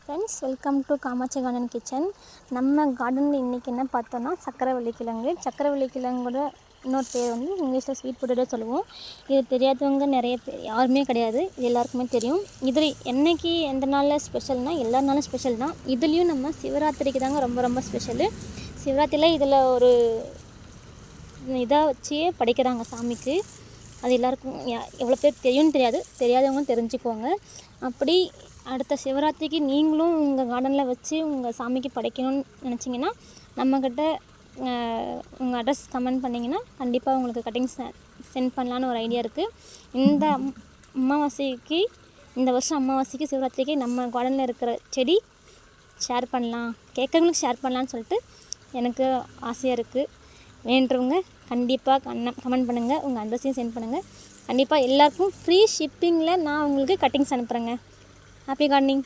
Friends, welcome to Kamakshi garden kitchen. நம்ம கார்டனில் இன்றைக்கி என்ன பார்த்தோன்னா சக்கரவள்ளி கிழங்கு. சக்கரவள்ளி கிழங்கோட இன்னொரு பேர் வந்து இங்கிலீஷில் ஸ்வீட் பொட்டேட்டோ சொல்லுவோம். இது தெரியாதவங்க நிறைய பேர் யாருமே கிடையாது, இது எல்லாருக்குமே தெரியும். இதில் என்றைக்கு எந்த நாளில் ஸ்பெஷல்னால் எல்லா நாளும் ஸ்பெஷல் தான். இதுலேயும் நம்ம சிவராத்திரிக்கு தாங்க ரொம்ப ரொம்ப ஸ்பெஷலு. சிவராத்திரியில் இதில் ஒரு இதாக வச்சே படைக்கிறாங்க சாமிக்கு. அது எல்லாருக்கும் எவ்வளோ பேர் தெரியும்னு தெரியாது, தெரியாதவங்க தெரிஞ்சுக்கோங்க. அப்படி அடுத்த சிவராத்திரிக்கு நீங்களும் உங்கள் கார்டனில் வச்சு உங்கள் சாமிக்கு படைக்கணும்னு நினச்சிங்கன்னா நம்மக்கிட்ட உங்கள் அட்ரஸ் கமெண்ட் பண்ணிங்கன்னா கண்டிப்பாக உங்களுக்கு கட்டிங்ஸ் சென்ட் பண்ணலான்னு ஒரு ஐடியா இருக்குது. இந்த அமாவாசைக்கு, இந்த வருஷம் அமாவாசைக்கு சிவராத்திரிக்கு நம்ம கார்டனில் இருக்கிற செடி ஷேர் பண்ணலாம், கேட்குறவங்களுக்கு ஷேர் பண்ணலான்னு சொல்லிட்டு எனக்கு ஆசையாக இருக்குது. வேண்டுறவங்க கண்டிப்பாக கமெண்ட் பண்ணுங்கள், உங்கள் அட்ரஸையும் சென்ட் பண்ணுங்கள். கண்டிப்பாக எல்லாருக்கும் ஃப்ரீ ஷிப்பிங்கில் நான் உங்களுக்கு கட்டிங்ஸ் அனுப்புகிறேங்க. Happy gardening.